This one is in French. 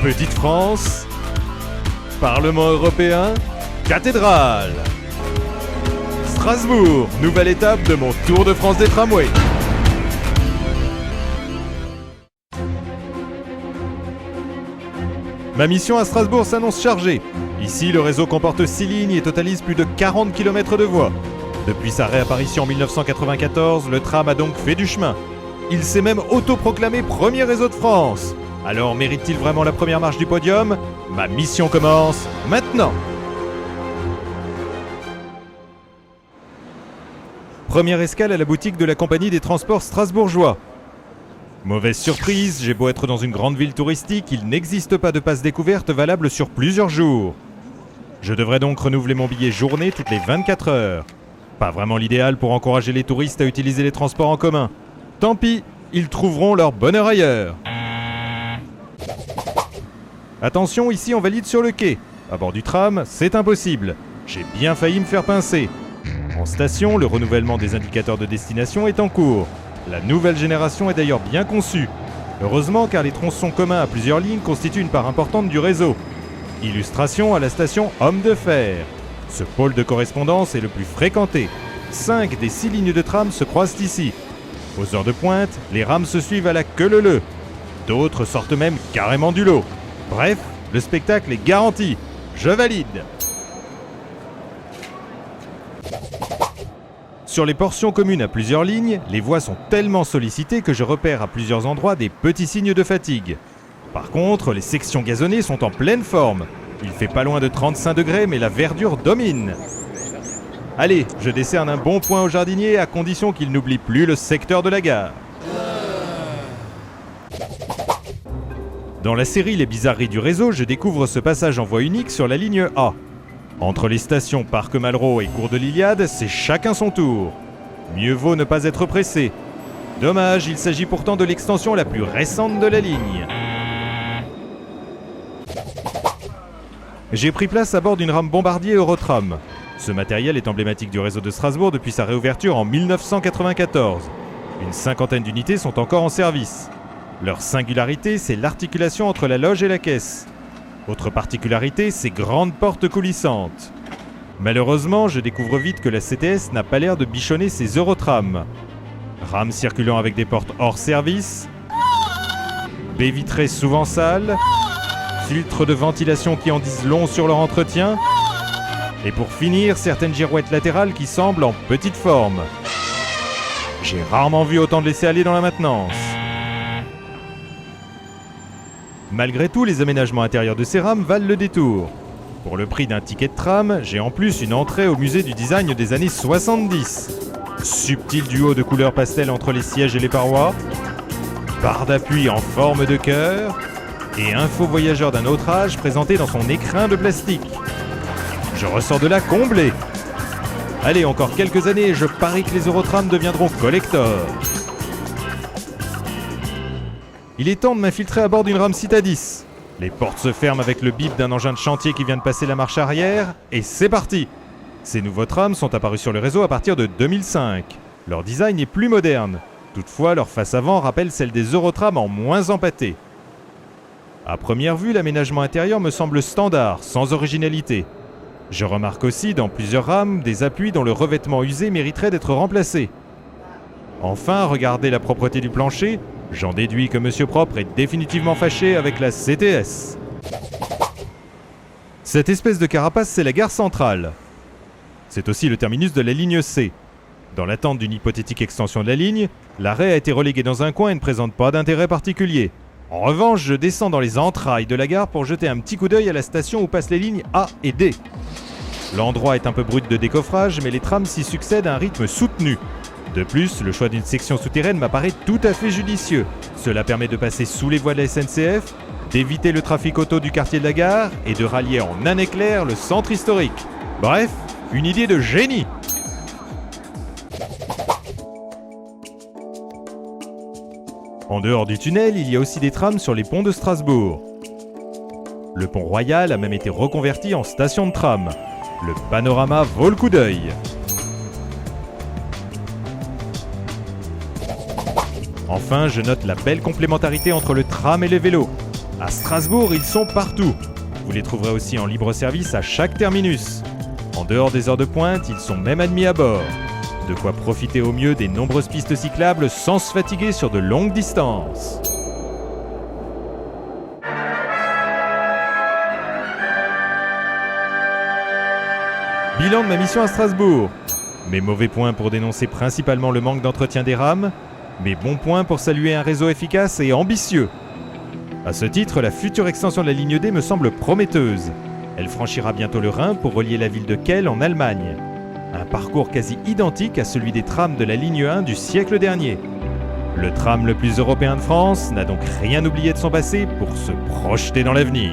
Petite France, Parlement européen, cathédrale. Strasbourg, nouvelle étape de mon Tour de France des tramways. Ma mission à Strasbourg s'annonce chargée. Ici, le réseau comporte 6 lignes et totalise plus de 40 km de voies. Depuis sa réapparition en 1994, le tram a donc fait du chemin. Il s'est même autoproclamé premier réseau de France. Alors mérite-t-il vraiment la première marche du podium ? Ma mission commence maintenant. Première escale à la boutique de la compagnie des transports strasbourgeois. Mauvaise surprise, j'ai beau être dans une grande ville touristique, il n'existe pas de passe découverte valable sur plusieurs jours. Je devrais donc renouveler mon billet journée toutes les 24 heures. Pas vraiment l'idéal pour encourager les touristes à utiliser les transports en commun. Tant pis, ils trouveront leur bonheur ailleurs. Attention, ici on valide sur le quai. À bord du tram, c'est impossible. J'ai bien failli me faire pincer. En station, le renouvellement des indicateurs de destination est en cours. La nouvelle génération est d'ailleurs bien conçue. Heureusement, car les tronçons communs à plusieurs lignes constituent une part importante du réseau. Illustration à la station Homme de Fer. Ce pôle de correspondance est le plus fréquenté. 5 des 6 lignes de tram se croisent ici. Aux heures de pointe, les rames se suivent à la queue leu-leu. D'autres sortent même carrément du lot. Bref, le spectacle est garanti. Je valide. Sur les portions communes à plusieurs lignes, les voies sont tellement sollicitées que je repère à plusieurs endroits des petits signes de fatigue. Par contre, les sections gazonnées sont en pleine forme. Il fait pas loin de 35 degrés, mais la verdure domine. Allez, je décerne un bon point au jardinier à condition qu'il n'oublie plus le secteur de la gare. Dans la série Les Bizarreries du réseau, je découvre ce passage en voie unique sur la ligne A. Entre les stations Parc Malraux et Cours de l'Iliade, c'est chacun son tour. Mieux vaut ne pas être pressé. Dommage, il s'agit pourtant de l'extension la plus récente de la ligne. J'ai pris place à bord d'une rame Bombardier Eurotram. Ce matériel est emblématique du réseau de Strasbourg depuis sa réouverture en 1994. Une cinquantaine d'unités sont encore en service. Leur singularité, c'est l'articulation entre la loge et la caisse. Autre particularité, ces grandes portes coulissantes. Malheureusement, je découvre vite que la CTS n'a pas l'air de bichonner ses Eurotrams. Rames circulant avec des portes hors service, baies vitrées souvent sales, filtres de ventilation qui en disent long sur leur entretien, et pour finir, certaines girouettes latérales qui semblent en petite forme. J'ai rarement vu autant de laisser-aller dans la maintenance. Malgré tout, les aménagements intérieurs de ces rames valent le détour. Pour le prix d'un ticket de tram, j'ai en plus une entrée au musée du design des années 70. Subtil duo de couleurs pastel entre les sièges et les parois, barre d'appui en forme de cœur, et un faux voyageur d'un autre âge présenté dans son écrin de plastique. Je ressors de là comblé. Allez, encore quelques années et je parie que les Eurotrams deviendront collector. Il est temps de m'infiltrer à bord d'une rame Citadis. Les portes se ferment avec le bip d'un engin de chantier qui vient de passer la marche arrière, et c'est parti. Ces nouveaux trams sont apparus sur le réseau à partir de 2005. Leur design est plus moderne. Toutefois, leur face avant rappelle celle des Eurotrams en moins empâtée. À première vue, l'aménagement intérieur me semble standard, sans originalité. Je remarque aussi dans plusieurs rames des appuis dont le revêtement usé mériterait d'être remplacé. Enfin, regardez la propreté du plancher. J'en déduis que Monsieur Propre est définitivement fâché avec la CTS. Cette espèce de carapace, c'est la gare centrale. C'est aussi le terminus de la ligne C. Dans l'attente d'une hypothétique extension de la ligne, l'arrêt a été relégué dans un coin et ne présente pas d'intérêt particulier. En revanche, je descends dans les entrailles de la gare pour jeter un petit coup d'œil à la station où passent les lignes A et D. L'endroit est un peu brut de décoffrage, mais les trams s'y succèdent à un rythme soutenu. De plus, le choix d'une section souterraine m'apparaît tout à fait judicieux. Cela permet de passer sous les voies de la SNCF, d'éviter le trafic auto du quartier de la gare et de rallier en un éclair le centre historique. Bref, une idée de génie! En dehors du tunnel, il y a aussi des trams sur les ponts de Strasbourg. Le pont Royal a même été reconverti en station de tram. Le panorama vaut le coup d'œil. Enfin, je note la belle complémentarité entre le tram et les vélos. À Strasbourg, ils sont partout. Vous les trouverez aussi en libre service à chaque terminus. En dehors des heures de pointe, ils sont même admis à bord. De quoi profiter au mieux des nombreuses pistes cyclables sans se fatiguer sur de longues distances. Bilan de ma mission à Strasbourg. Mes mauvais points pour dénoncer principalement le manque d'entretien des rames, mes bons points pour saluer un réseau efficace et ambitieux. À ce titre, la future extension de la ligne D me semble prometteuse. Elle franchira bientôt le Rhin pour relier la ville de Kehl en Allemagne. Un parcours quasi identique à celui des trams de la ligne 1 du siècle dernier. Le tram le plus européen de France n'a donc rien oublié de son passé pour se projeter dans l'avenir.